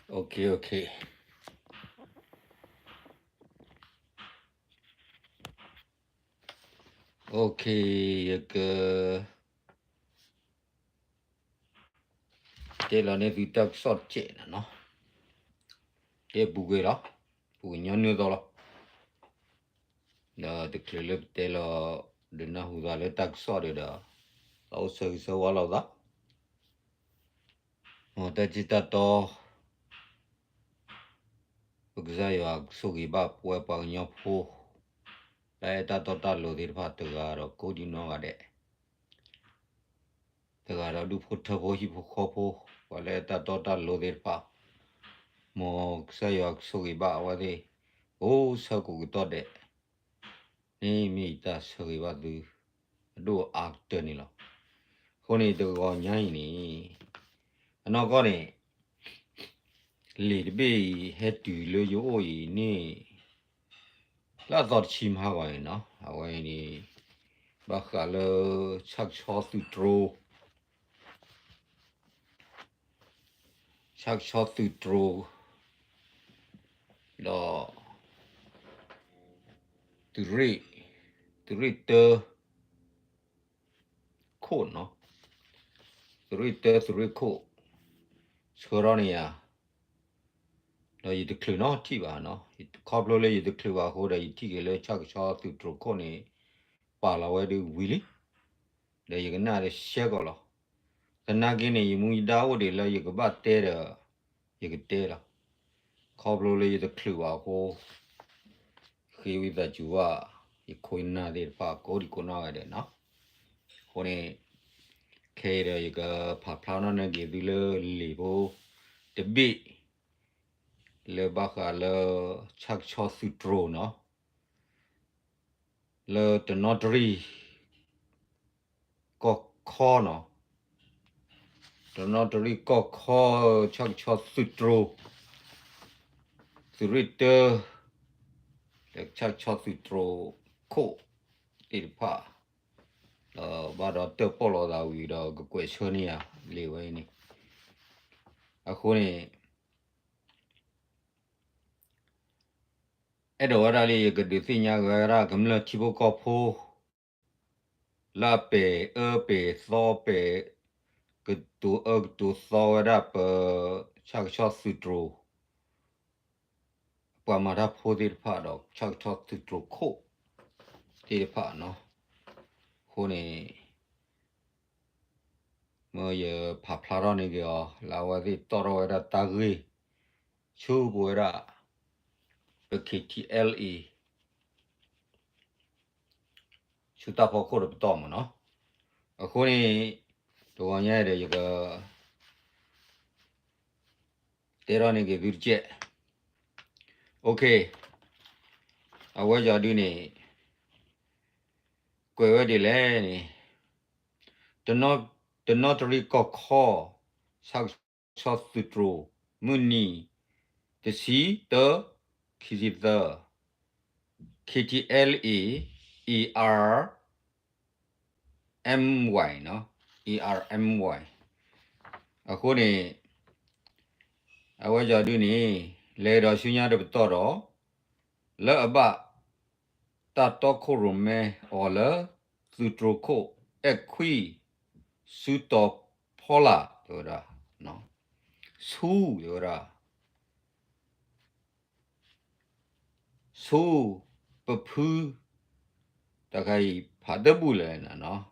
Okay. Okay, cái đây là nơi vị tác sót chết nó. Cái bù cái đó, bù nhon nữa đó. Đó, cái clip đây là đến nào hùa là tác sót rồi đó. Lâu sơ vào đó. Ta chỉ ta to, bây giờ yo sugi ba pue pa nyo phu. Đây ta to ta lo đi phát từ gà rồi cố đi nó gà đấy. Từ gà rồi du phu thơ phu hi phu khó phu. Và đây ta to ta lo đi phát. Mo sa yo sugi ba wa đi. Ô sao cũng to đấy. Nhi mi ta sugi ba du. Do actor ni lo. Khone to go nhai ni. Nó có này. Lì bị hết tùy lơ yo oi ni. Là giọt chim Hawaii nó. Hawaii ni. Bác khá là chắc cho tự trô. Chắc cho tự trô. Đó. Tự rì tơ. Khổ nó. Tự rì khổ. Sơ ra này à. Đó yì tự khử nó thi bà nó. Khóp lô lê yì tự khử bà khổ. Đó yì thi kì lê chắc cho tự trô khổ này. Bà là wai đi wì lý. Đó yì cái nà để xe gò lò. Cái nà kì này yì mù yì đá wà đi là yì cái bà tê rà. Yì cái tê là. Khóp lô lê yì tự khử bà khổ. Khi wì ta chú bà. Yì khôi nà để bà cố đi cố nà gà để nó. Khổ này. Khi đó yì cái bà phá nó nà kì đi lê lì bố. Để bị. Lê bác khá là chắc cho tự trô nó. Lê tờ nó trì. Có khó nó. Tờ nó trì có khó chắc cho tự trô. Tự rì tơ. Chắc cho tự trô khổ. Đi phá. Bà đó tớ bỏ lò đào vì đó cái quệ chơ này à. Lê vây này. Khổ này. Ở đó ra lì cái điều gì nhá cái ra cầm là chỉ bộ có phô. Là bể, bể, so bể. Cái tu so ra bể chắc cho tự trô. Bà mà ra phô đi phá đó chắc cho tự trô khổ. Đi phá nó. Khổ này. Mà giờ phá phá ra này kìa. Là bà đi tỏ ra ra ta ghi. Chú bùi ra. KTLE. Chú ta phá khổ được tỏ mà nó. Khổ này. Đồ gà nhé để cái. Tế ra này cái virus chết. Ok. Bây giờ đi này. Quay về đi lên này. Tớ nó trì có khó. Sắc cho tự trô. Mùn nì. Tớ xí tớ. Khi dịp tớ. KTLE. ERMY nó. ERMY. Khổ này. Bây giờ đi này. Lê đó xu nhá được tỏ đó. Lỡ bà. Ta to khổ rùm mê. Ở lỡ. Tự trô khổ. Quy. Su to pola. Đó ra. Nó. Su. Đó ra. Su. Bà phư. Ta khai phá đỡ bù lệ nè nó.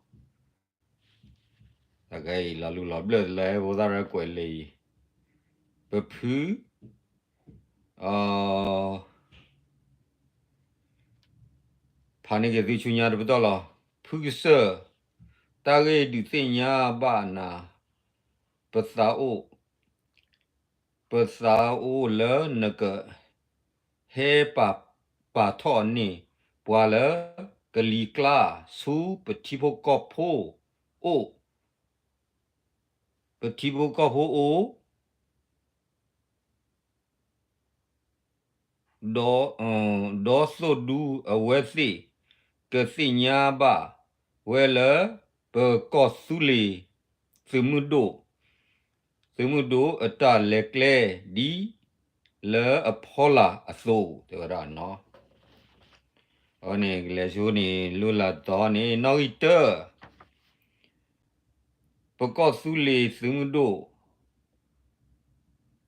Ta khai là lù lọt lệ lệ. Vô ta ra quay lì. Bà phư. Phá nè cái vị chú nhá được tỏ là. Phư sơ. Ta khai đủ tên nhá bà nà. Bà xa ô. Bà xa ô lỡ nè cái. Hê bà thọ nè. Bà lỡ. Cái lì klá. Su. Bà tí bố có phô. Ô. Bà tí bố có phô ô. Đó số đu ở quê xì. Cái xì nhá bà. Quê lỡ. Bà có su lì. Sư mù đô. Semudo ata lekle di le apola aso tera no. One glesoni lula toni no ita. Pokok sule semudo.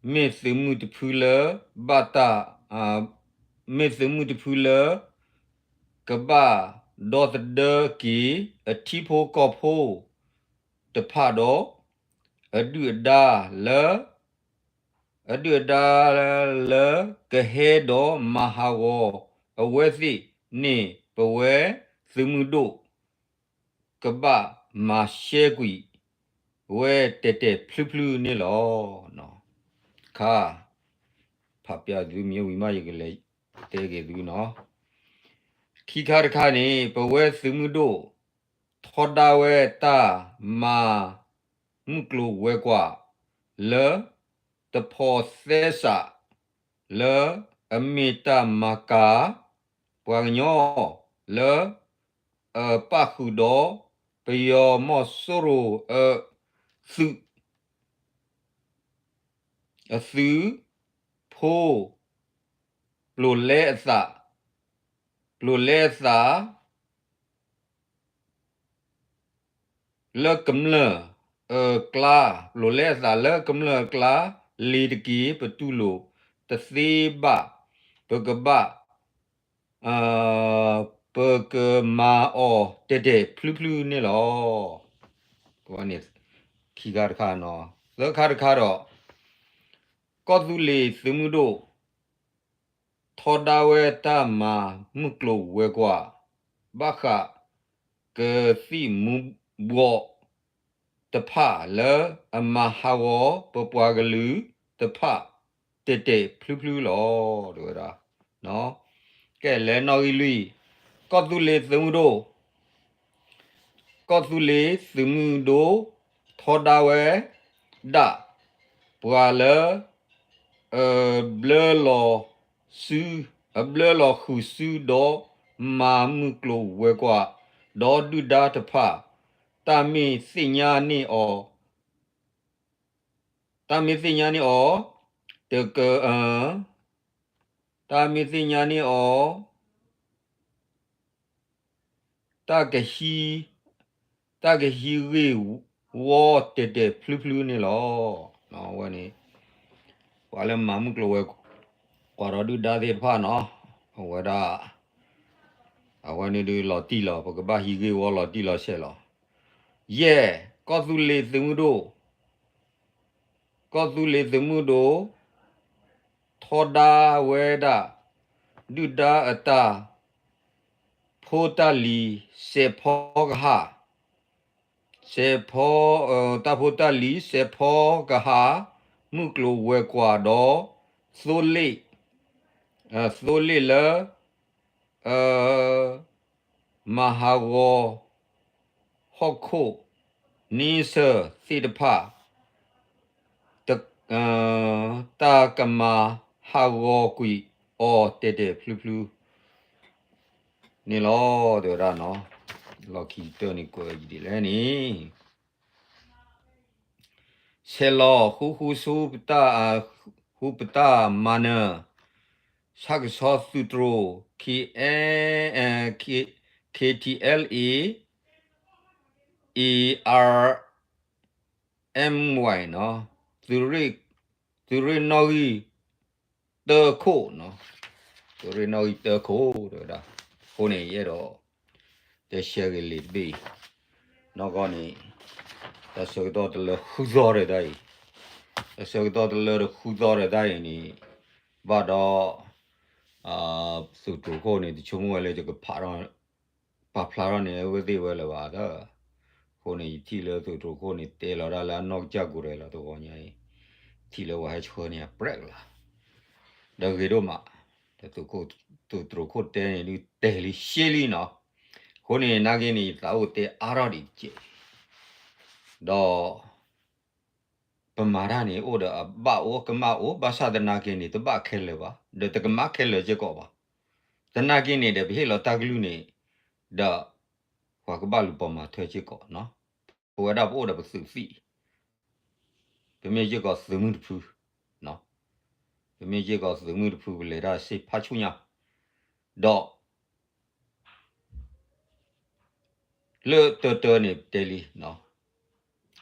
Me semut pula bata me semut pula kaba dot de ki a tipo kopo the pado adu da le kehedo mahawo awesi ni pawe semudo kaba ma shegui we tete plu ni lo no ka papia du mi wi ma yele tege du no Kikar kani pawe semudo thoda we ta ma muklo we kwa le the processor le amita maka puanyo le pakudo peyo mosoro su po plolesa le kemle kla plolesa le kemle kla lidki petulo tesiba pegeba pegema o tete plu ni lo kwane kigar ka no le kar ro kodule semudo thoda we ta ma muklo we kwa baka ke si mu bo te pha le amahawo popwa glu te pha tete plu lo do ra no ke le no lui kodule semudo thoda we da pwa le ble lo su ble lo khu su do ma muklo we kwa do du da te pha ta mi sinya ni o te ke ta mi sinya ni o ta ke hi ri wo te plu ni lo no wa ni wa le ma muklo we kwa do du da te pha no wa da awan ni du lo ti lo pa ba hi ri wo lo ti lo she lo ye kodule semudo thoda weda duda ata photali se phogha se pho ta photali se phogha muklo we kwa do sole le mahawo hokko ni se sidpa ta kama hawo kui o tete plu ni lo de ra no lo ki to ni ko di le ni se lo hu su pta mana sak so sutro ki KTLEERMY no turi noi de ko no turi noi de ko de da ko ne ye do de share li bi no ko ni da so do de le hu zo de dai da so do de le hu zo de dai ni ba do su tu ko ni chu mo le je ko pa ro pa phla ro ne we de we le ba da ko ni ti le su tu ko ni te lo da la no ja ko re la to ko nya ti le wa cho ni break la da ge do ma da tu ko te ni te li she li no ko ni na ge ni ta o te a ro di je doပမာရနေဩဒါဘာဩကမဩဘာသာဒနာကိနေတဘခဲလေပါဒတကမခဲလေကြကောပါဒနာကိနေတဲ့ဘေလောတကလူနေဒါဟွာကဘလူပေါ်မှာထွဲချစ်ကောနော်ဘဝဒါဘို့ဒါပစုစီ别没这个什么的铺，喏，别没这个什么的铺来了谁怕出呀？到了呢这里喏，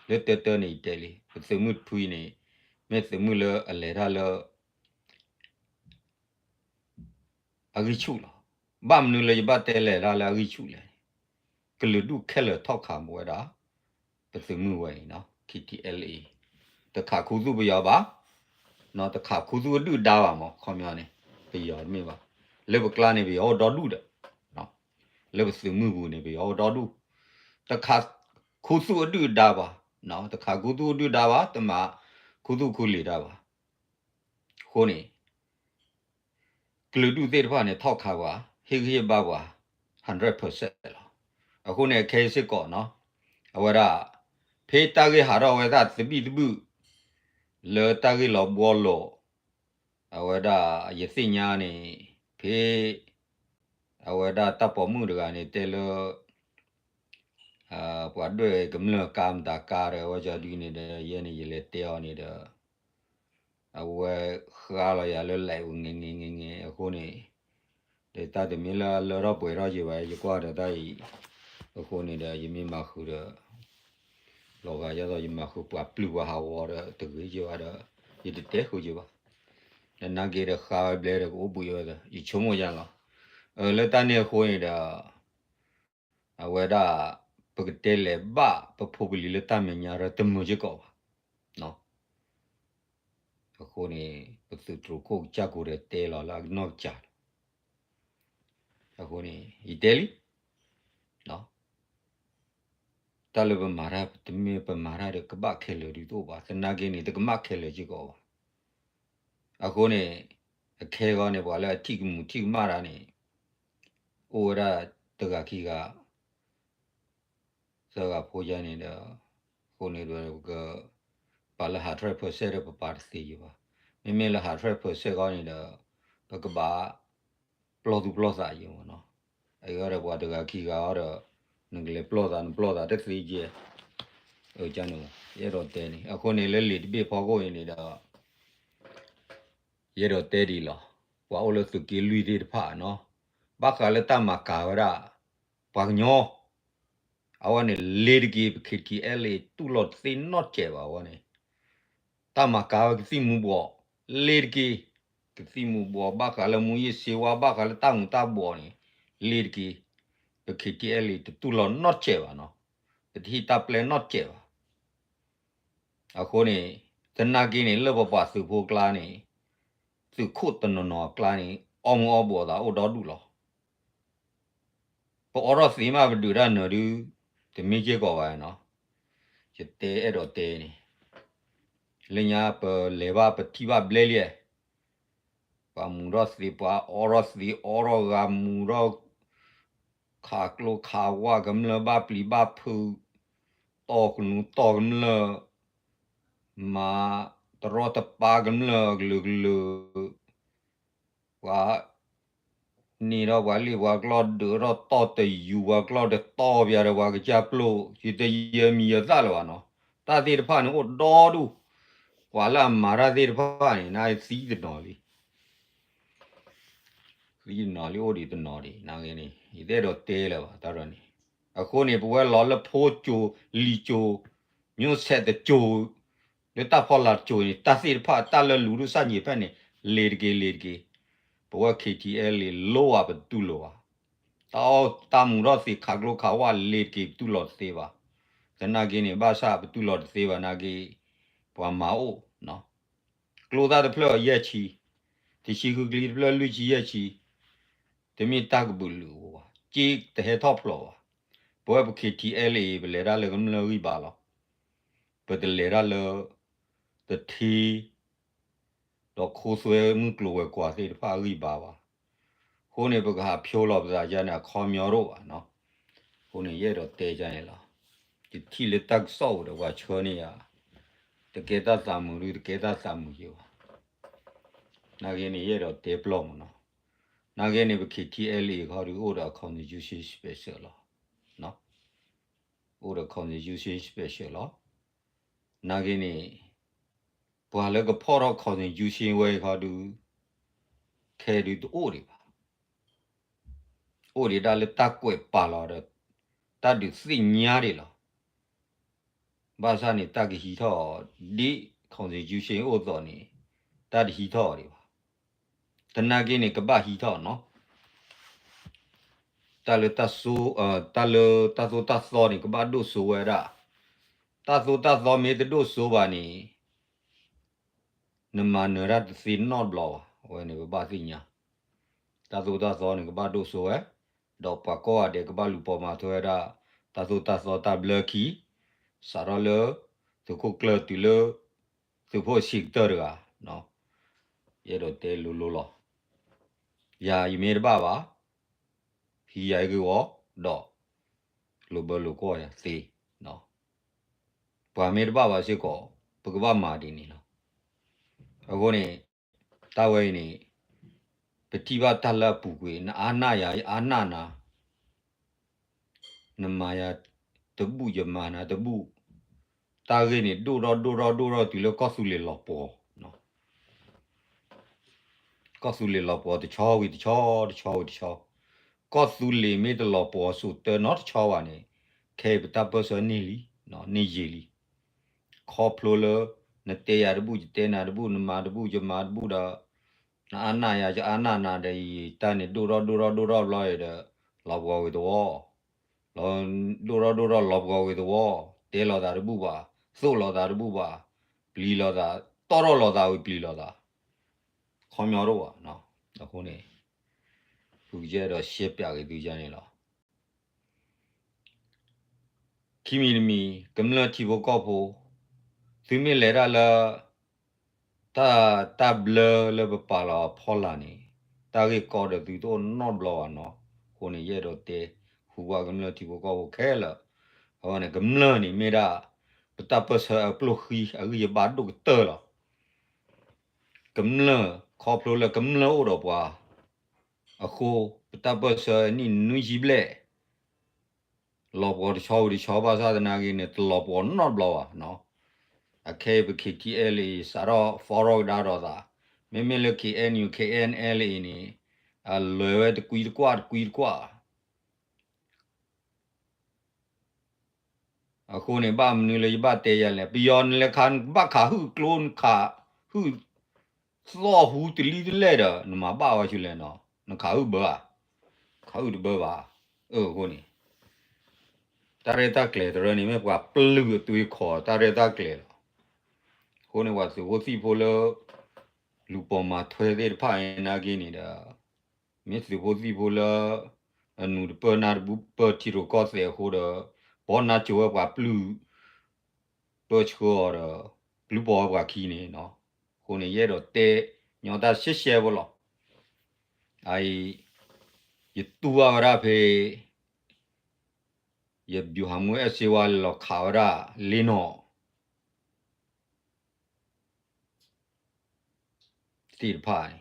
了呢这里，什么铺呢？没什么了来了。agriculture bam nu le ba te le la la agriculture ke le du ke le thok kha mo da pe se mu we no KTLA ta kha khu su ba ba no ta kha khu su du da ba mo kho myo ne pe yo me ba le ba kla ne bi o do du da no le ba se mu bu ne bi o do du ta kha khu su du da ba no ta kha khu su du da ba ta ma khu su khu le da ba ho ne ke le du te da ba ne thok kha ba he ba ba 100% 了。အခုနဲ့ခဲစစ်ကောနော်အဝရဖေးတာကြီးဟာတော့ဝဲတာသပိတပုလောတာကြီးလောဘောလောအဝဒရစိညာနေဖေးအဝဒတပ်ပေါ်မှုတကနေတဲလောပွားတွေကမလကမ်တာကာရဝကြဒီနေတဲ့ယင်းနေရလေတဲအောင်နေတဲ့အဝဲခါလာရလဲလိုက်ငငငအခုနေတေတာတမီလာလောတော့ပွေတော့ကြပါရကွာတဲ့တိုင်အခုနေတဲ့ယမင်းမခုတဲ့လောကရတော့ယမခုပွားပလူဟာဝရတကြီးကြရတော့ဒီတဲခုကြပါနာဂေရခါဘလဲရကိုပူရတဲ့ဒီချုံမရလားလက်တန်းနေခိုးနေတာအဝဲတာပကတဲလေဘာပဖိုပလီလက်တမညာရတမကြကောပါနော်အခုနေပစုထကိုကြကိုရတဲလာလာနော်ကြအခုနေဒီတဲလီနော်တလဘမာရတမေပမာရကဘခဲလေဒီတော့ပါစနာကင်းနေတကမခဲလေကြကောပါအခုနေအခဲကောနေပါလေအထိကမှုထိမာရာနေအိုရတကခီကစကဖိုးကြနေတဲ့ခုနေတော့ကပါလာ100%ရပပါစီရပါမင်းမလာ100%ကောင်းနေတဲ့ဘကဘာပလောသူပလောစာရင်နော်အဲ့ရတော့ဘာတကခီကတော့ငကလေပလောတာတက်စီကြီးကျန်တော့ရတော့တဲနေအခုနေလဲလေဒီပြဖော်ကိုရင်နေတော့ရတော့တဲဒီလောဝါအိုလစုကီလူဒီဖာနော်ဘာကလည်းတမကာဝရဘာညောအဝနေလေဒီကီခီကီအဲလေတူလော့စင်နော့ကျဲပါဝနေတမကာဝကစီမူဘောလေဒီကီကစီမူဘောဘာကလည်းမူရစီဝါဘာကလည်းတန်တာဘောနေလေဒီကီခီကီအဲလေတူလော့နော့ကျဲပါနော်ဒီတာပလန်နော့ကျဲပါအခုနေတနာကင်းနေလောဘပါစုဖို့ကလာနေစုခုတ်တနော်ကလာနေအောင်မောဘောတာအိုတော်တူလောပေါ်တော့စီမဘဒူရနော်ဒူတမီကျေကောပါနော်ကျတဲအဲ့တော့တဲနေလညာပလေဘာပတိဘဘလေလျပါမူရစီပါအော်ရစီအော်ရဂမူရခါကလိုခါဝါကမလဘပလီဘဖူတောကနူတောကမလမာတရောတပါကမလဂလူဂလူဝါนี่เราว่าลีว่ากลอดเราต่อแต่อยู่ว่ากลอดต่อเบียร์ว่าก็จะปลุกที่จะเยี่ยมีซะแล้วเนาะตาตีผ่านโอ้ดอดูว่าละมาราตีผ่านนายสีตนอลีสีนอลีโอ้ดีตนอลีนางนี่อีเดรอเตแล้วว่าตานี่အခုနေဘဝလော်လဖိုးကျိုလီကျိုညွတ်ဆက်တဲ့ကျိုလတဖော်လာကျိုတစီဖာတလလူလူစညေဖက်နေလေကေဘဝ KTL လေလောဝဘတူလောတောတာမူရောစီခါကလိုခါဝလေကေတူလောစေပါဇနာကင်းနေဘာသာဘတူလောစေပါနာကေဘဝမာအိုနော်ကလိုသားတဖလောရက်ချီဒီရှိကူကလီဖလောလူချီရက်ချီတမီတက်ဘူးလူဝជីတဟေထော့ဖလောဘဝ KTL လေဘလေရာလေကမလဝီပါလောဘဒလေရာလေတတီတော့ခိုးဆွဲမှုကလိုဝဲကွာစေတဖာဝီပါခုနေဘကဖြိုးလောပစာကြနေခေါ်မျောတော့ပါနော်ခုနေရဲတော့တဲကြရင်လားဒီထီလက်တက်ဆောက်တော့ကချောနေရတကယ်တသာမှုလူတကယ်တသာမှုရောနာကင်းနေရဲတော့တဲပလော့မနော်နာကင်းနေဘ KTL ခေါ်ဒီ order constitution special နော် order constitution special နာကင်းနေ ဘာလဲကဖော်တော့ခေါ်ရင်ယူရှင်ဝဲခါတူခဲတူအိုးတွေပါအိုးတွေဒါလည်းတက်ကွက်ပါလာတော့တတ်တူစိညားတွေလားဘာသာနေတက်ကဟီထောဒီခေါင်စီယူရှင်အိုးတော်နေတတ်ဟီထောတွေပါတနာကင်းနေကပဟီထောနော်တလည်းတဆူတလည်းတဆူတဆောနေကပဒုဆိုဝဲရာတဆူတဆောမေတဒုဆိုပါနေနမနရတ်စီနော့ဘလောဝဲနေဘာစိညာတဆူတဆောနေကပဒုဆိုဝဲတော့ပကောတဲ့ကပလူပေါ်မှာထွဲတာတဆူတဆောတဘလခီစာရလသူကိုကလတူလသူဖို့ရှိတော့ရနော်ရတော့တဲလူလိုလောယာယမေဘာပါဟီယာကောတော့လိုဘလိုကောရစေနော်ဘာမေဘာပါရှိကောပကဘာမာဒီနီနော်အခုနေတဝဲနေပတိဘာတလပူကွေအာနာယာအာနာနာနမယာတဘူယမနာတဘူတာရင်းနေဒိုရောဒီလိုကောဆူလေလောပေါ်နော်ကောဆူလေလောပေါ်တချောဝီတချောကောဆူလေမေတလောပေါ်ဆူတနော်ချောဝါနေခေပတပစနီလီနော်နေရီလီခေါပလိုလနတေယာတဘူတေနာတဘူနမတဘူယမတဘူဒါအာနာယာအာနာနာတေတန်နေဒိုရောလောရတဲ့လောပေါ်ဝီတော့လောဒိုရောလောပေါ်ဝီတော့တဲလောတာတဘူပါစို့လောတာတဘူပါပလီလောတာတော်တော်လောတာဝီပလီလောတာခေါမြော်တော့ပါနော်အခုနေသူကျတော့ရှက်ပြਕੇသူကြနေလားခီမီနမီကမ္လတီဘောကောဖို့သူမီလေရလာတာဘလလဘပါလာဖောလာနေတာရီကောတဲ့သူတော့ not ဘလောနော်ခုနေရတော့တဲဟူဝါကမ္လတီဘောကောဖို့ခဲလာဟောနေကမ္လနေမေရာပတပစပလိုခီအရီဘာဒုကတလာကမ္လခေါပလိုလကမ္လအိုတော့ပွာအခုပတပစနီနူဂျီဘလေလောပေါ်ချောဒီချောပါသာဒနာကြီးနဲ့လောပေါ် not ဘလောနော်အခဲပခိတီအလီစာရော forward ဒါတော့သာမေမေလ KNU KNL နီအလွယ်တကွီကွာအခုနေဘာမနူလေဘာတေရလေပီယောန်လေခန်ဘာခါဟုကလွန်ခါဟုသောဟုတလီတလဲတော့နမဘာဝချူလဲနော်နခါဟုဘာခါဟုတဘာခုနေတရတာကလေတရနေမေပွားပလူသွေးခေါ်တရတာကလေခုနေဝါစုဝစီဖိုလလူပေါ်မှာထွဲတဲ့ဖိုင်နာကင်းနေတာမစ်ဝစီဖိုလအနူပနာဘူပတီရိုကောဆေဟိုဒဘောနာချိုဝါပလူတော့ချောရဘလူပေါ်ကခီနေနော်ခုနေရတော့တဲညောတာရှစ်ရှဲဘောလောအိုင်ယတူဝရဖေယဘျူဟာမွေအစီဝါလောခါရလီနိုတီဖိုင်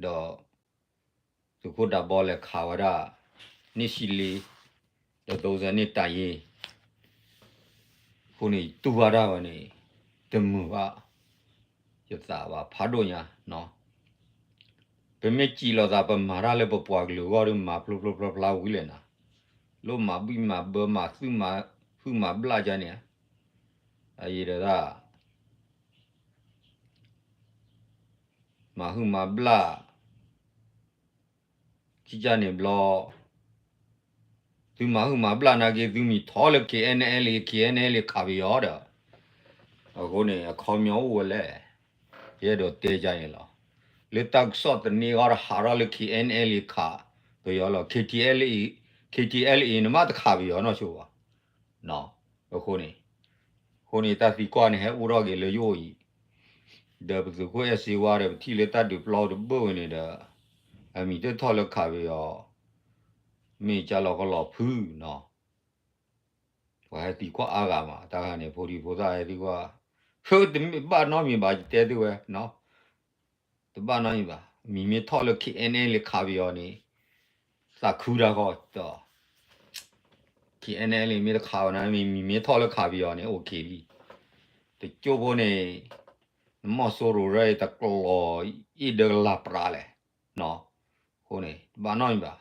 တော့သူခုဒါဘောလေခါရနိရှိလီတော့ဇာနေတိုင်ရင်ခုနေတူဝရပါနေတမှုပါယသာပါဖာတော့ညာနော်ဘယ်မဲ့ကြည်လောသာပမာရလည်းပပွားကလူဝရမှာပလလာဝီလဲနာလို့မှာပြီးမှာဘမှာသူ့မှာဖူမှာပလာကြနေအရေးရတာမဟုမှာပလာကြည်ကြနေဘလောသူမဟုမှာပလာနာကေသူမီထောလ KNL ခါပြီးရောတော့အခုနေအခေါ်မျိုးဝလဲရတော့တေးကြရင်လောလေတက်ဆော့တနေရဟာရလ KNL ခါပြီးရောလော KTL နမတခါပြီးရောနော်ချိုးပါနော်အခုနေခုနေတသီကွာနေဟဲဥရောကေလေယိုဤဒါဘသူကိုရစီဝါရတီလေတတ်ဒူပလောဒဘဝင်နေတာအမီတထော်လခါပြီးရောမေကြလောကလောဖူးနော်ဝါတီကွာအားကမှာတာကနေဖိုဒီဖိုသားရဲ့ဒီကွာဟုတ်တယ်ဘာနော်မြင်ပါတဲတူပဲနော်တဘာနော်မြင်ပါမီမေထော်လ KNL လေခါပြီးရောနေစာခူရာကောတော့ KNL မြေခါနာမီမေထော်လခါပြီးရောနေโอเคပြီတကြိုးဖို့နေ莫说路来的过一德拉布拉嘞，喏，后呢，把那吧，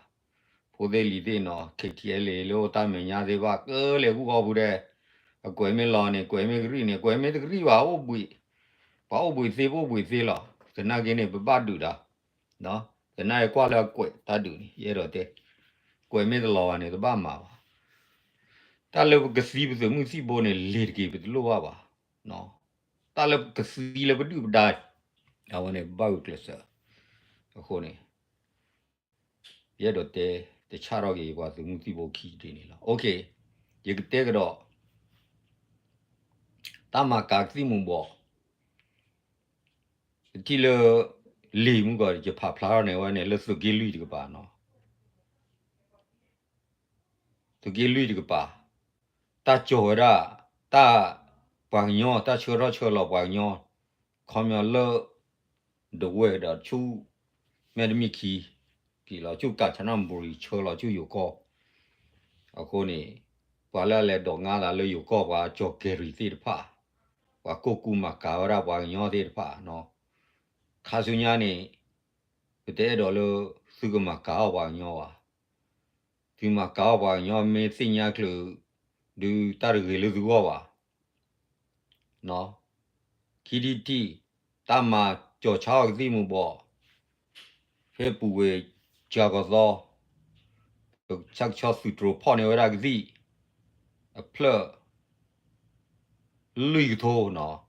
后头里头喏，KTL 了，他们家的话，来不搞不的，怪没老呢，怪没个人呢，怪没这个人话我不会，把我不会我不会了，在那给你不把住的，喏，在那挂了怪，他住呢，也了的，怪没的老呢，都把嘛吧。ta le ke si bu mu si bo ne le ke bu lo wa ba no ta le ke si le bu du da a wa ne ba u ke sa ho ne ye do te cha ro ge wa su mu si bo ki de ni la okay ye ke te ke do ta ma ka si mu bo ti le le mu go je pha phla ne wa ne le su ge lu de ba no su ge lu de ba ta cho ra ta pa nyo ta cho lo pa nyo khom yo le the way da chu me de mi ki lo chu ka chana mburi cho lo chu yu ko a ko ni pa la le do nga la le yu ko wa cho ke ri ti pa wa ko ku ma ka ra wa nyo ti pa no kha su nya ni te do lo su ga ma ka wa nyo wa ti ma ka wa nyo me si nya klu du ta ri le du wa no ki di ti ta ma cho cha ti mu bo fe pu we cha ga zo chắc cho sự trù phò này ra cái gì plơ lùi thô nó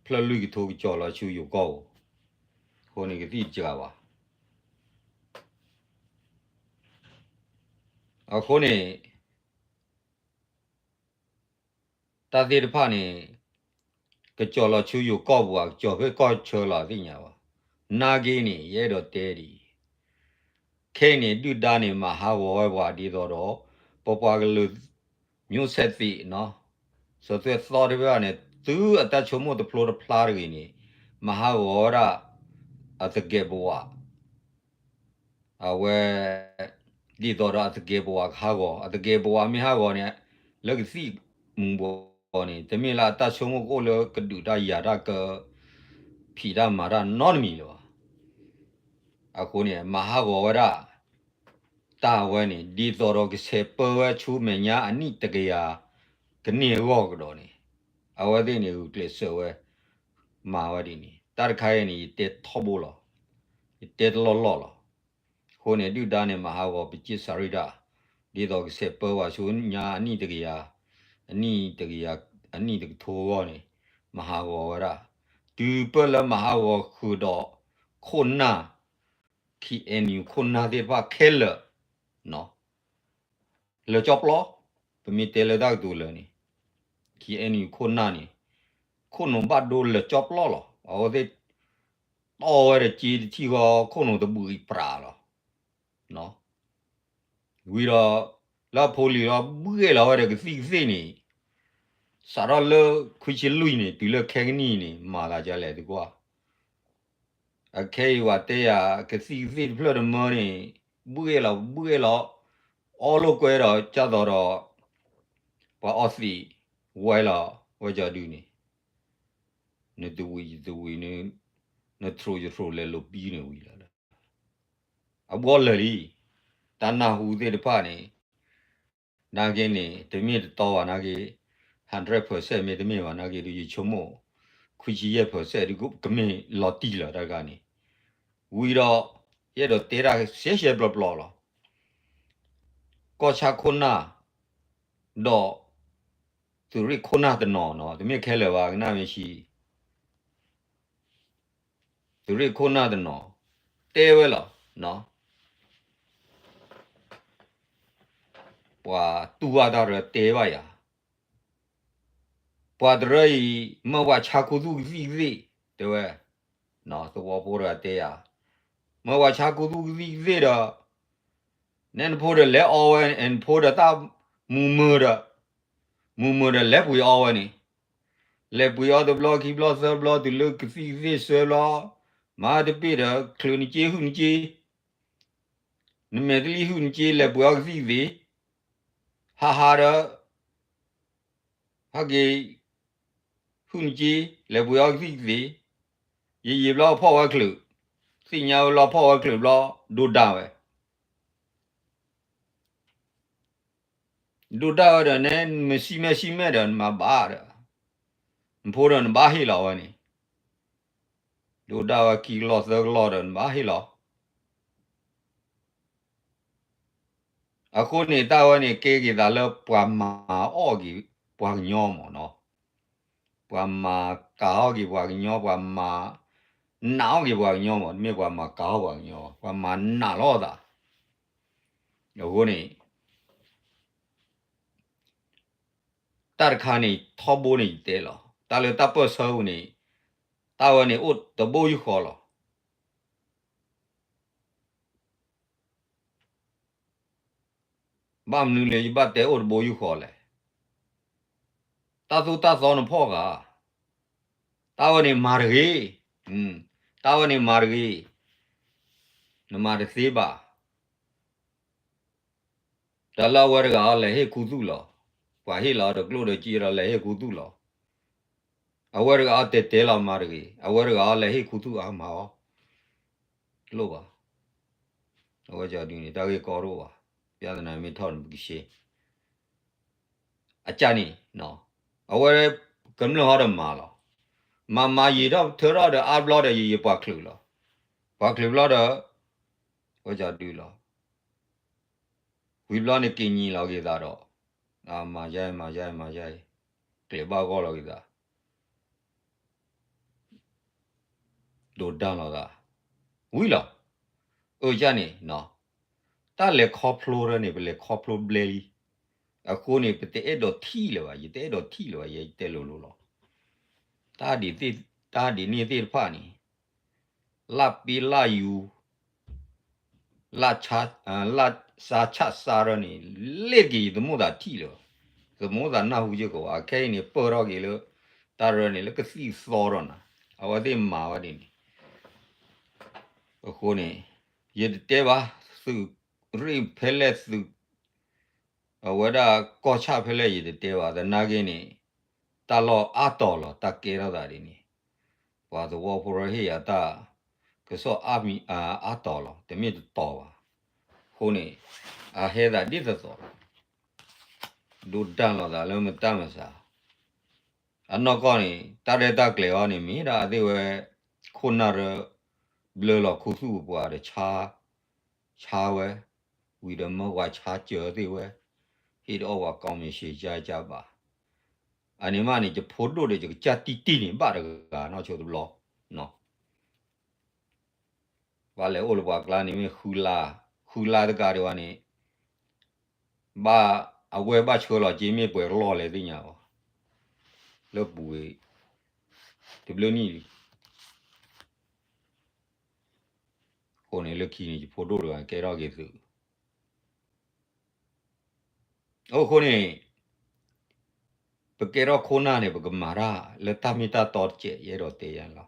plơ lùi thô cho là chịu yêu cầu hồi này cái gì chưa à hồi này ta thấy phà này cái cho là chịu yêu cầu à cho cái coi chờ là gì nhỉ na cái này ye đó tê đi cái này đưa đàn này mà hà vợ đi đó bỏ cái lư nhiều xét gì nó so tôi sao đấy này từ ta chồng một cái floor plá cái này mà hà vợ ra ở cái ghế bùa à we đi đó ra cái ghế bùa hà vợ cái ghế bùa mi hà vợ này lấy cái gì mùng bùa này thế mình là ta chồng một cái cái đủ ra nhà ra cái phi ra mà ra non mi rồi à cô này mà hà vợ ra ta we này đi đó ra cái xe bơ chú mình nhà anh đi cái à cái nhiều cái đó này à we đây này cái xe we mà we đi này ta khai này tết thọ bù lo tết lo lo hồi này đi đàn này mà họ bị chết sari ra đi đó cái xe bơ và xuống nhà anh đi cái à anh đi cái thua này mà họ ra từ bơ là mà họ khu đó khôn na khi anh yêu khôn na thì phải khel nó lỡ chọc lo bây giờ tê lỡ đào tu lỡ này khi anh yêu khôn na này khôn nó bắt đầu lỡ chọc lo ở đây tao chỉ có khôn nó tự bự pra lo nó vì là poli là bữa là cái gì này sao đó là khi chỉ lui này từ là cái này mà là cho lại được qua cái và thế à cái gì bây giờ mà này bữa là all cái đó cho đó và Aussie vậy là vậy cho đi này nó đuôi nó throw lên lốp bi này vậy là à bỏ lại đi ta nào hú thế được pa này na cái này thì mình tao na cái 100% mấy tụi mình vào na cái đi chung mồ khi chỉ 1% thì cũng cái mình lọt đi là đại cái này vì đó cái đó tê ra sẽ bla bla là có cha con na đó tụi con na tụi nó tụi mình khai là vào cái nào mình chỉ tụi con na tụi nó tê vậy là nó và tua đó là tê vậy à và rồi màว่าชาคุดูgì对不nó tôi bảo bố ra tê à màว่าชาคุดูgì đó nên bố ra lẽ ao en bố ra ta mù ra lẽ bùi ao này lẽ bùi ao đó blog khi blog sơ blog từ lúc cái gì sơ lo mà được biết đó khởi ní chế hụn chế nên mẹ đi hụn chế lẽ bùi ao gì ha ha đó ha cái kun ji le bu ya si ye lo pho wa klu si nya lo pho wa klu lo do da we do da da ne me me da ma ba da pho da ba hi lo wa ni do da wa ki lo da ba hi loအခုနေတာဝနေကေကေဒါလပွာမာအော်ကြီးပွာညောမောနော်ပွာမာကာအော်ကြီးပွာညောပွာမာနာအော်ကြီးပွာညောမောမြေပွာမာကာအော်ပွာညောပွာမာနာလောတာအခုနေတတ်ခါနေထောဘိုးနေတဲ့လောတာလေတပ်ပတ်ဆောနေတာဝနေဥတ်တဘိုးယူခေါ်လောဘာမနူလေဘတ်တဲ့ဥတ်ဘိုးယူခေါ်လေတာသူတာသောနဖောကတာဝနေမာရီတာဝနေမာရီနမာရသေးပါဒါလာဝရကလည်းဟေကူသူလောဘာဟေလာတော့ကလို့တော့ကြည်ရလည်းဟေကူသူလောအဝရကအတဲတဲလာမာရီအဝရကလည်းဟေကူသူအာမောလို့ပါအဝကြဒီနေတာကြီးကောတော့ပါပြဿနာမထောက်ဘူးရှိအကြနေနော်အဝရကမလို့ဟောတော့မာလောမာရီတော့ထောတော့အဘလော့တဲ့ရေပွားခလူလောပွားခလူလောတော့ဝကြတူလောဝီဘလော့နဲ့ကင်းကြီးလောကြီးသားတော့မာရိုင်းတေဘာကောလောကြီးသားဒိုဒန်လောကဝီလောကြနေနော်တာလေခေါပလိုရနေဘလေခေါပလိုဘလေအခုနေပတဲ့အဲ့တော့ထီလောရတဲ့တော့ထီလောရတဲ့လို့လောတာဒီနေတဲ့ဖာနီလာပီလာယူလာချာလာစာချစာရနေလေကြီးသမို့တာထီလောသမို့တာနာဟုကြီးကအခဲနေပေါ်တော့ကြီးလို့တာရနေလကစီစောရနာအဝတိမာဝတိအခုနေရတဲ့ပါသူရိဖဲလက်သူဝဒကောချဖဲလက်ရတဲ့ပါဒနာကင်းနေတာလောအတော်လောတကေရတာဒီနေဘာသောဖောရဟေယတာကစောအမီအတော်လောတမြစ်တော်ပါခုနေအဟဲတာဒီသောဒုတန်လောဒါလည်းမတတ်မစားအနောကောနေတရတကလေောနေမိဒါအသေးဝဲခုနာရဘလလောခုစုပွားတဲ့ချာဝဲဝီဒမဝါချာကျော်သေးဝဲဟိတော့ဝါကောင်းမရှိကြပါအနိမနေကြဖို့တို့တွေကြတီနေပါတကတော့ချို့လို့နော်ဘာလဲအိုလဘကလာနေမခူလာတကားတွေကနေဘာအဝဲဘချိုလောဂျီမီပွဲလောလေသိညာလောပူဒီဘလနီကိုနေလခီနေဖိုတိုတွေကကဲတော့ကေသူခုနေပကေတော့ခိုးနာနေပကမာရာလက်တမီတာတော်ချေရတော့တေးရလော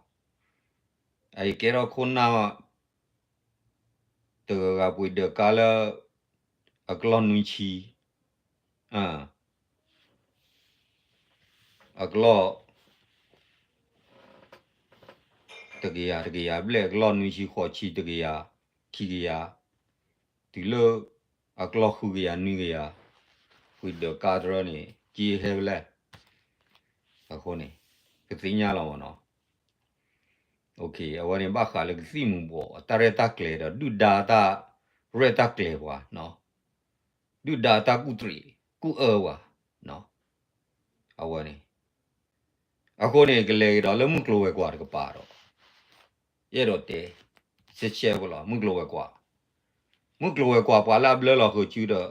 ကေတော့ခိုးနာတကပွေဒကာလာအကလောနွီချီအကလောတကရဘလက်အကလောနွီချီခေါ်ချီတကရခီကရဒီလိုအကလောခုကရနွီကရပွေဒကာဒရနေကြည်ဟဲလက်အခုနေကတိညာလောနော်โอเคအဝရင်ဘခါလည်းစီမူပေါ်တရတကလေတော့ဒုဒါတာရတကလေပွာနော်ဒုဒါတာကုတရီကုဝါနော်အဝရင်အခုနေကလေတော့လည်းမကလိုဝဲကွာတကပါတော့ရတော့တဲစစ်ချဲဘလားမကလိုဝဲကွာပွာလာဘလလောကိုကျူတော့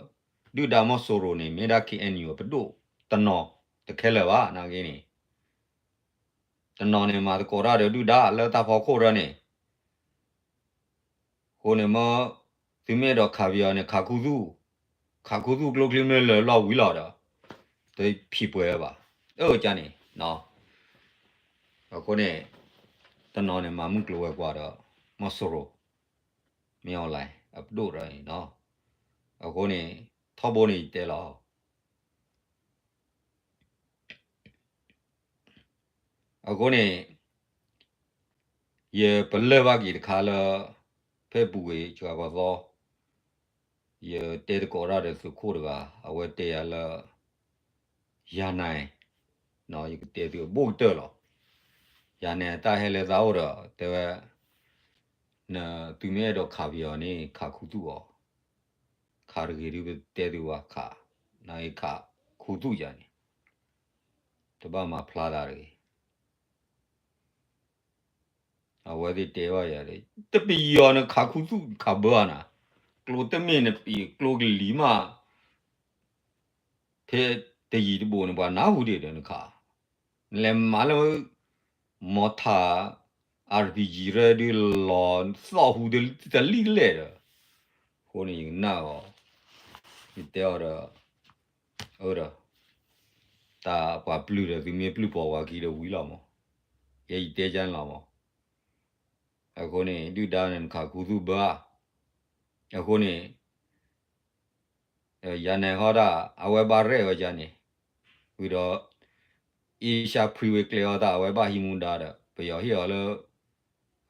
ဒုဒါမဆိုရိုနေမေဒါကီအန်ယူဘဒိုတနော်တခဲလဲပါနာကင်းနေတနော်နေမှာကောရတဲ့ဒုဒါလဲတာဖို့ခိုးရနေကိုနေမဒီမဲတော့ခါပြောနေခါကူစုကလုတ်ကလေးမဲလောဝီလာတာတိဖြီပွဲပါကြနေနော်အခုနေတနော်နေမှာမကလိုဝဲကွာတော့မဆိုရိုမြောင်းလိုက်အပဒိုရယ်နော်အခုနေထောဘောနေတဲလော အခုနေရေပလက်ဝကြီးတခါလာဖဲပူကြီးကျွာပါတော့ရေတဲကောရတဲ့စုခိုးတကအဝဲတဲရလာရနိုင်နော်ရေတဲတူဘုတ်တယ်လို့ရနေတာဟဲလေသာတော့တဲ့နာသူမဲတော့ခါပြောနေခါခုတူော်ခါရကြီးရတဲတူဝခါနိုင်ခါခုတူရနေတပတ်မှာဖလာတာတွေအဝဲဒီတဲဝရတယ်တပီယောနခါခုတူခါဘာနာကလိုတမင်းနဲ့ပီကလိုကလီမာဖဲတည်ဒီဘောနဘာနာဟုတဲ့နခါလဲမာလမောထာ RPG ရဒီလောန်စောဟုတဲ့တလီလေခိုနေနာရောဒီတဲရအော်ရတာပွားပလူတဲ့ဒီမြေပလူပေါ်ဝါကြီးတော့ဝီလာမောရဲ့တဲချမ်းလာမောအခုနေဒူဒါနခါကူသူဘာအခုနေရနေဟောတာအဝဲပါရဲဝကြနေပြီးတော့အီရှာဖရီဝေကလေောတာအဝဲပါဟီမွန်ဒါတဲ့ပျော်ဟီော်လို့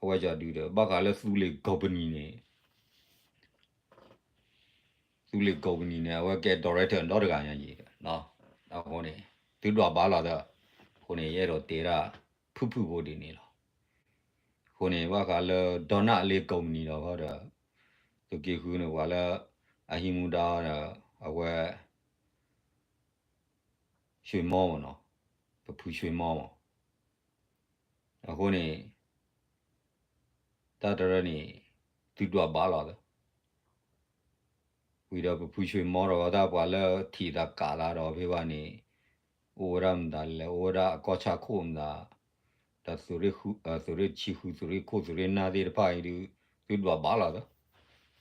အဝဲကြဒူတဲ့ဘာကလည်းသူ့လေကော်ပနီနေသူ့လေကော်ပနီနေအဝဲကဲဒါရိုက်တာတော့တကညာကြီးနော်အခုနေသူတို့ဘာလာတော့ခုနေရဲတော့တေရာဖုဖို့ဒီနေလို့ခုနေဘာကလည်းဒေါနာလေးကော်ပနီတော့ဟောတော့သူကေခုနေဘာလဲအဟီမူဒါအဝဲရွှေမောနော်ဖူရွှေမောအခုနေတာတရနေသူတို့ဘာလာတော့ဝီတော့ဖူရွှေမောတော့ဒါဘာလဲထီတာကာလာတော့ဖေးပါနေအိုရမ်ဒါလေအိုရာကောချာခုမ်ဒါဒါဆိုရခုဆိုရချီခုဆိုရကိုဆိုရနာဒီဖိုင်ဒီသူတို့ဘာလာတော့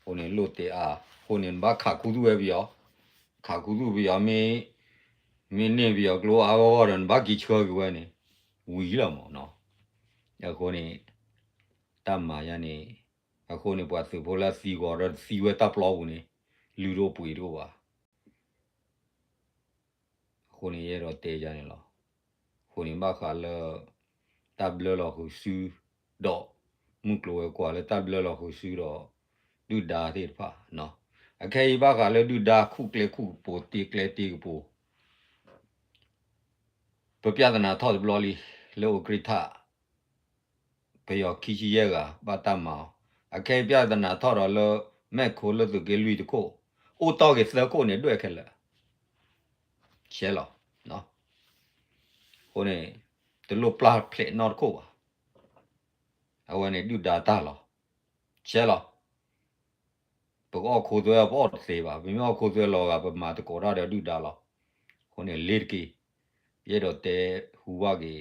ခုနေလို့တေအားခုနေဘာခါကူသူပဲပြောခါကူသူပြောမင်းနေပြောကလိုအားရောတော့ဘာကြီးချောကွယ်နေဝီလာမောနော်အခုနေတမ္မာရနေအခုနေပွားစုဘောလာစီကောရစီဝဲတပ်လောဘူးနေလူတို့ပွေတို့ပါခုနေရတော့တေးကြနေလို့ခုနေဘာခါလတပ်လလောခုစုတော့မုကလောကွာလေတပ်လလောခုစုတော့ဒူဒါသေးပါနော်အခေဘာခါလေဒူဒါခုကလေခုပိုတီကလေတီပိုပပြဒနာထော့ဘလော်လီလောဂရိတာပယောခီချီရဲကဘာတမောအခေပြဒနာထော့တော့လောမဲ့ခိုလို့သူကလူတကိုအိုတော့ကစကိုနေတွေ့ခဲ့လားရှဲလောနော်ခုနေတလို့ပလာပလက်နော်ကိုပါအဝနေဒူဒါတာလောရှဲလောဘောခိုသွဲဘောသေးပါဘီမောခိုသွဲလောကပမာတကောရတဲ့ဒူဒါလောခုနေလေကီပြတော့တဲဟူဝကီ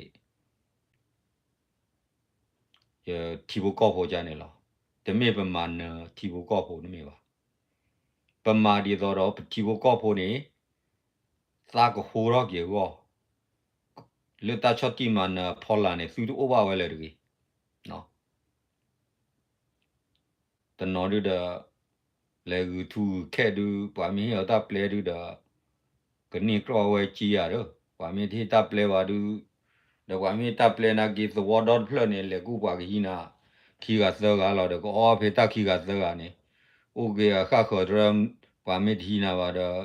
တီဘကောဖို့ကြနေလောတမေပမာနတီဘကောဖို့နမေပါပမာဒီတော့တီဘကောဖို့နေသာကဟိုရောကေရောလေတာချတိမနဖောလာနေသူတို့ဝဝဲလေတူနော်တနော်ဒလေဂူသူခဲဒူပွာမင်းရတာပလေဒူဒကနေကရောဝဲကြီးရတော့ပွာမင်းတီတာပလေဝါဒူတော့ပွာမင်းတာပလေနာကီသဝဒတ်ဖလနေလေကူပွာကီနာခီကသောကလာတော့အော်ဖေတာခီကသောကနေโอเคအခါခေါ်ဒရမ်ပွာမင်းတီနာပါတော့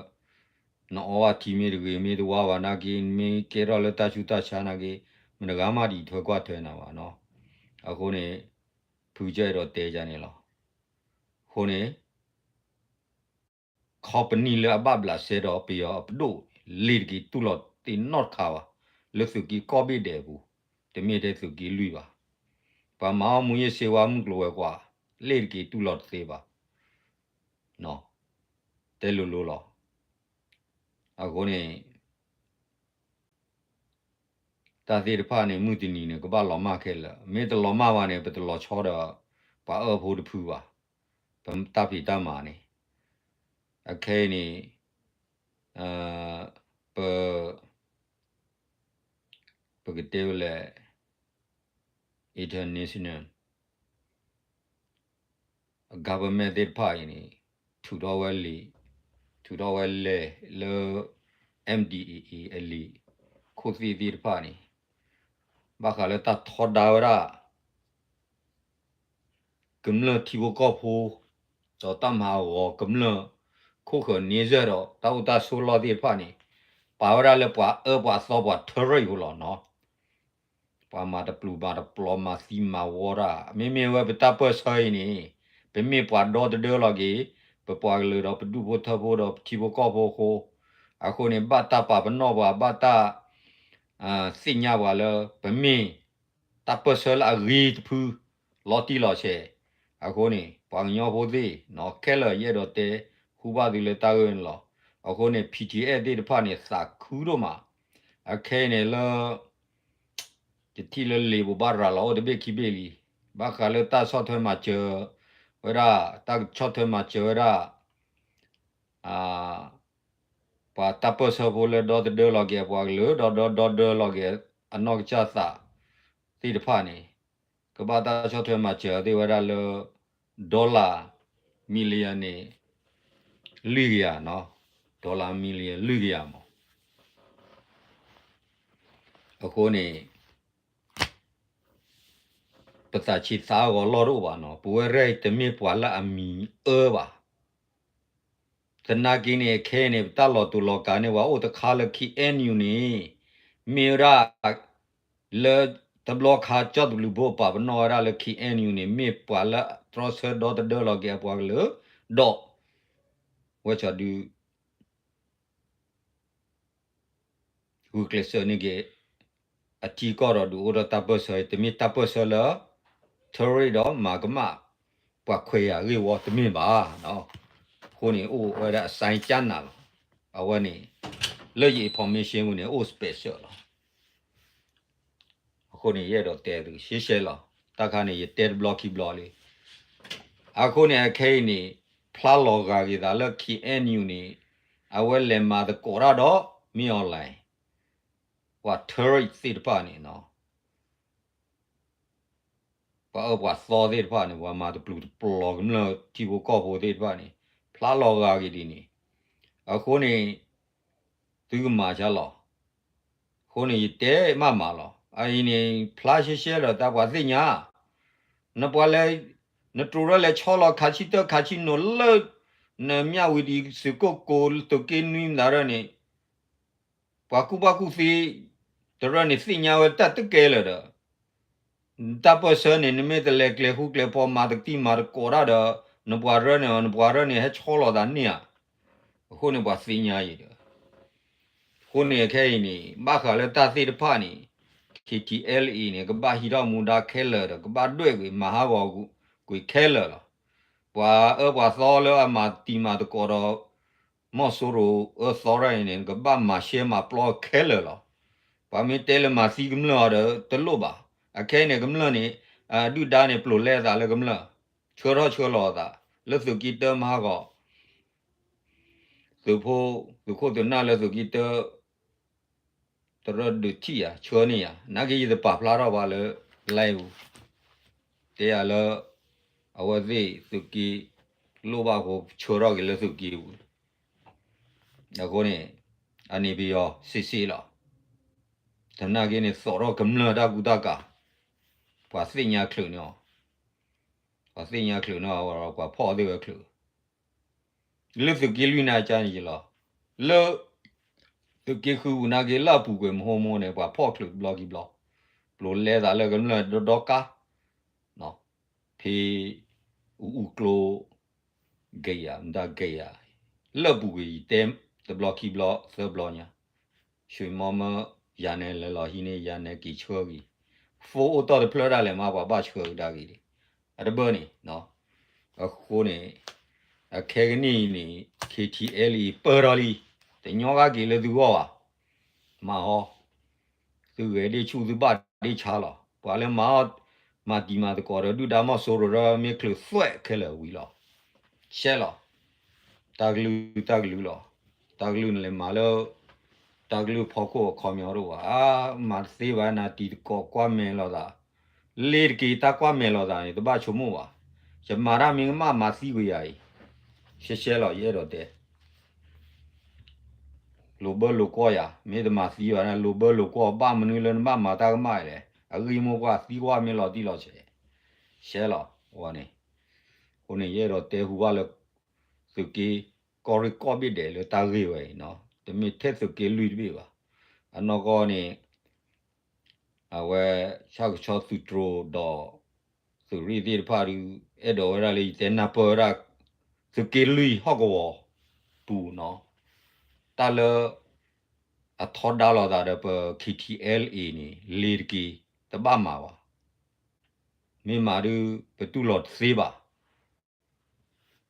နော်ဝါတီမီရီမီဒဝါဝနာကီမီကေရလတာချူတာချာနာကီမနဂါမဒီထွဲကွာထွဲနာပါနော်အခုနေဖူကြဲတော့တဲကြနေလောခုနေခေါပနီလဘဘလာဆေတော့ပြရောပဒိုလီကီတူလော့တီနော့ခါဝလစုကီကောဘီဒေဘူးတမီတဲ့စုကီလူပါပမာမူရစေဝမှုကလောကွာလီကီတူလော့သေးပါနော်တဲလိုလိုလောအခုနေတာစီတဖာနေမှုတင်နေကဘာလောမခဲလာမေတလောမပါနေပတလောချောတော့ပါအဖို့တဖူပါတပိတမာနေအခဲနေပကတေလေ international government တဲ့ဖိုင်နေထူတော်ဝဲလေMDEA အလီခုစီဒီဖိုင်နေ巴卡勒达托达维拉，根了提不高坡，找大马我根了，可可你热了，到达苏拉的怕呢，把维拉了把把扫把特热有了喏，把马的布马的布罗马西马沃拉，明明我不打不塞呢，别没把多的得了给，不把了了不ดู不特不的提不高坡坡，啊后呢把打把不闹把打。sinh nhà vào là bấm mì ta bớt sơ là ghi phu lo ti lo xe à cô này bằng nhau vô gì nó cái là gì đó thế khu ba thì là ta hơn lo à cô này PTA đi được phải này sa khu đó mà à cái này là cái thi là lì bộ ba ra lo để biết khi biết đi ba cái là ta sao thôi mà chờ vậy ra ta cho thôi mà chờ ra à và ta bớt sơ vô là đó đỡ lo cái và lỡ đó đỡ lo cái anh nói cha sa thì được phải này cái bà ta cho thuê mà chờ thì vậy là dollar million này lưỡi à nó dollar million lưỡi à mà ở cô này bất tài chỉ sao có lo đâu bà nó bùa rây thì mi bùa là ami bà thế nào cái này cái này ta lo tu lo cái này vào ô tô khá là khi anh yêu này mi ra lỡ tập lo khá cho tụi bố bà vẫn nói ra là khi anh yêu này mi bùa là transfer đó tới đó là cái bùa lỡ đó vậy cho du Google này cái à chỉ có rồi đủ rồi tập sơ thì mi tập sơ là theory đó mà cái mà và khỏe à cái what thì mi bà nó cô này ô ở đó sai chán nào ở bên này lấy information của này ô special là cô này giờ đó tệ được xí xí là ta cái này tệ blocky blocky à cô này cái này plalo cái đó là khi anh yêu này à vậy là mà the cora đó mi online và theory thì phải này nó và ở qua so thế phải này và mà the blog nó chỉ có bộ thế phải này plalo cái gì này à cô này từ mà chả lo cô này tệ mà lo ai này plus xe là ta qua thế nhá nó qua lại nó trôi ra lại cho lo khá chi nó lơ nó miao đi sự cô tự kiến nuôi nào đó này và cụ phi tự ra này phi nhau ta tự kể là đó ta bớt sơn này mới tự lệ lệ hút lệ bỏ mà tự tìm mà cố ra đó nó bỏ ra này hết cho lo đàn nè cô này bỏ phi nhau vậy đó cô này cái này ba khá là ta thấy được pa này KTLE này cái ba hira munda khéo đó cái ba đuôi cái mà ha vào cái khéo đó và ở bà so là mà tìm mà được có đó mà số rồi ở so ra này cái ba mà xe mà plo khéo đó và mình tên là mà xí cái đó đó tới lúc bà à cái này cái này à đu đa này plo lẽ ra là cái đó chưa lo đó là sự kiện đó mà có sự phố từ nào là sự kiện đó từ đó được chi à chưa này à nãy cái gì đó bà ra bà là live thế là ở đây sự kiện lúc bà có chưa ra cái là sự kiện à cái này anh ấy bây giờ xí là thằng nào cái này sợ ra cầm lơ đã cũng đã cả và sinh nhà khử nó và phò được khử lúc sự kiện lui này chán gì là lúc sự kiện khử na cái là bù cái mồm mồm này và phò khử blocky block block lẽ ra là cầm lơ đó cả nó thì u gay à đã gay à lúc bù cái tem the blocky block the block nha suy mama nhà này là hi này nhà này kỳ chua gì phố ô tô de pleur ra lại mà bà chua đã gì ở đó bơ này nó ở khu này ở cái này KTLE bơ ra đi thì nhỏ cái là du à mà họ từ cái đi chu từ ba đi chả lo và lại mà đi mà được có rồi đu mà số rồi mấy cái xoay cái là vui lo xe lo tag lu lo tag lu này mà lo tag lu phô cô khó nhớ rồi à mà xe vào na đi có qua mẹ lo da lê kỳ ta qua mẹ lo da này tôi ba chục mua à chỉ mà ra mình mà xí vậy ai xe lo vậy rồi đấy lô bơ lô qua ya mấy đứa mà xí vào na lô bơ lô qua ba mươi lần ba mà ta cái mai đấy 而伊莫话西瓜面老地老些，些了我呢，我呢也了带户话了，手机搞里搞别的了打个喂喏，对面贴手机绿的吧，啊那个呢，啊喂，下个小苏州到。สุริดีพาดูเอดอราลีเตนาเปรักสุกิลุยฮอกวอปูเนาะตาเลอะทอดดาวลอดาเดเป KTLA นี่ลีดกีตะบ้ามาวะมีมาดูเปตุลอดซีบะ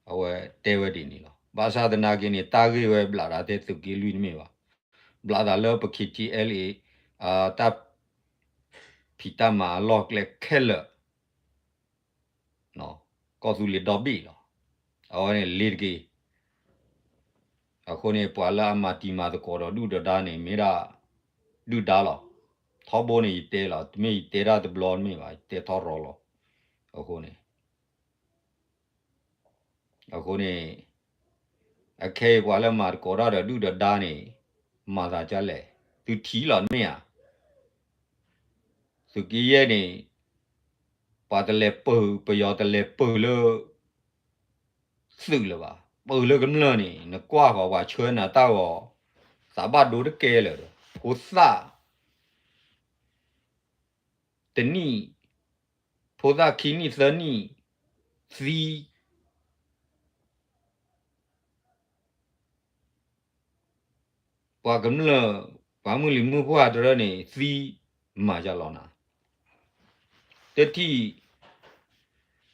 เอาไว้เตวดีนี่เนาะภาษาตนากินี่ตากีไว้บลาดาเตสุกิลุยนี่วะบลาดาเลเป KTLA ตาพิตามาลอกเล็กเคลเนาะก็สุลิดอบีเนาะเอาไว้ลีดกีအခုနေပွာလာမတီမာတကောတော့ဒုဒဒါနေမေရာဒုဒါလောထောဘောနေတဲလာတမေတဲရာတဘလောမေပါတဲထောရောလောအခုနေအခဲပွာလာမကောရဒုဒဒါနေမာသာကြလဲသူထီလာမေอ่ะสุกี้ရဲ့နေပါတလဲပူပယောတလဲပူလို့စုလပါပူလို့ကမလို့နေနကွာကောပါချွဲနာတော့စာဘဒိုတကဲလေကိုစာတနီဖိုသာခီနီသနီစီပွာကမလို့ဘာမူလီမှုဖွာတော့နေစီမာကြလောနာတတိ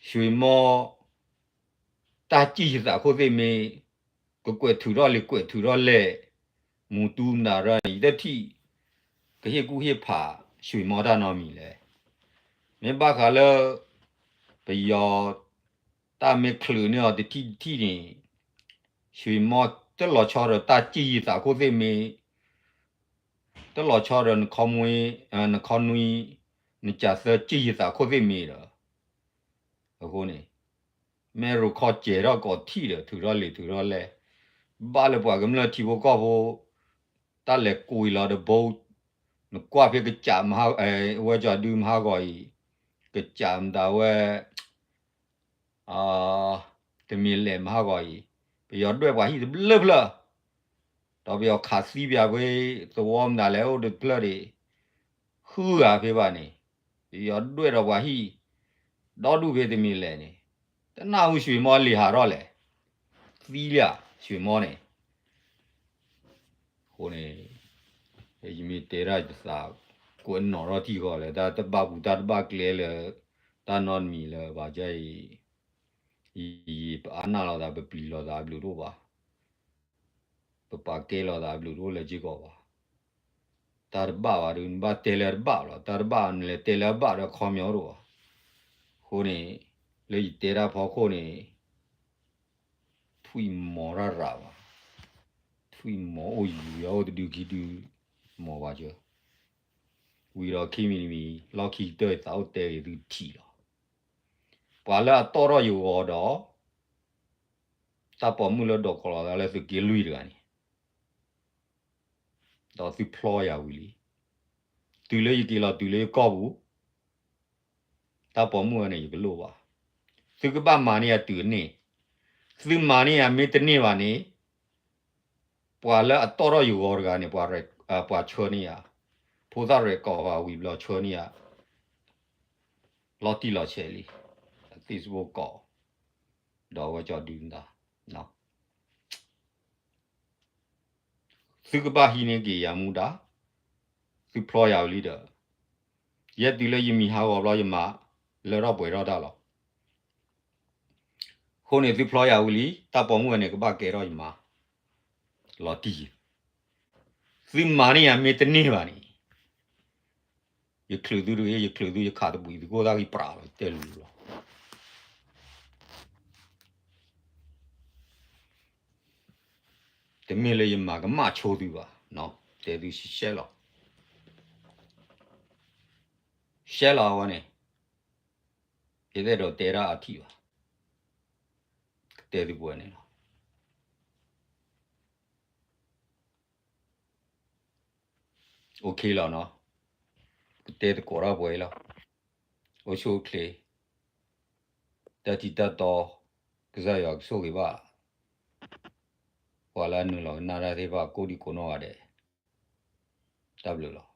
ရွှေမောတာကြည့်စာခိုသိမေကွယ်ထူတော့လေကွယ်ထူတော့လေမူတူနာရဤတတိကဟေကူဟေဖာရွှေမောတာနော်မီလေမေဘခါလပယောတာမေခလူနေတတိတိနေရွှေမောတလောချောရတာကြည့်စာခိုသိမေတလောချောရခေါမွေနခေါနွီနကြစကြည့်စာခိုသိမေရအခုနေမဲရခေါ်ကျေတော့ကောထီတယ်ထူတော့လေထူတော့လဲဘာလဲပွားကမလို့ထီဘောကောဘောတာလဲကိုီလာတဲ့ဘောနကွာဖေကကြမဟာဝဲကြဒူမဟာကောဤကကြမ်ဒါဝဲတမီလဲမဟာကောဤပြောတော့ပွားဟိဘလဘလတော့ပြောခါစီပြကွေသောမနာလဲဟိုဒပလရီခူရဖေပါနေပြောတော့ပွားဟိတော့ဒူဖေတမီလဲနေတနာဟုရွှေမောလီဟာတော့လေသီးရရွှေမောနေဟိုနေယမီတေရာစာကိုနော်ရတီကောလေဒါတဘဘူးတဘကလေလေတာနော်မီလေဘာကြိုင်ဤအနာလာတာပပလီလာတာဘလူတော့ပါပပကဲလာတာဘလူတော့လေကြီးကောပါတာဘာဝရင်ဘာတေလဘာလာတာဘာနလေတေလဘာရခေါမျောတော့ဟိုနေလေတေရာဖောခိုနေထွီမောရရာပါထွီမောယူရောတူကီတူမောပါကြဝီရောခီမီမီလောက်ခီတဲ့တောက်တဲ့သူထီတော့ဘာလာတော်ရယူတော့တပေါ်မှုလို့တော့ခေါ်လာလဲသူကီလွီတယ်ကနေတော့သူဖလောရဝီလီတူလေကီလာတူလေကောဘူးတပေါ်မှုကနေဘလို့ပါသူကပမာနီယာတူနေသူမာနီယာမေတနေပါနေပွာလာတော်ရယူတော့ကနေပွာရဲပွာချောနီယာဖိုးသားရဲကောပါဝီဘလောချောနီယာလော်တီလော်ချဲလီ Facebook ကောတော့ဝကြဒင်းတာနော်သူကပါဟိနေကေရမူတာသူဖလော်ရလီတော့ရက်တီလေယမီဟာဘောဘလောယမလေတော့ပွဲတော့တာလောခိုးနေသူဖလော်ရဝီလီတပေါ်မှုကနေကပါကဲတော့ယမလော်တီသူမာနီယာမေတနေပါနီယခလူသူရယခလူသူယခါတပူဒီကိုသားကြီးပရာတဲလူလောတမီလေယမကမချိုးသူပါနော်တဲသူရှဲလောရှဲလောဝနေဒီတဲ့တော့တဲရာအထီပါတဲသူပွဲနေလောโอเคแล้วเนาะ တဲတကောရပွဲလောအချိုကလေတတိတတော်ကစားရဆိုကေပါဟွာလာနုလောနာရသေးပါကိုဒီကိုနောရတယ်တပ်လို့လော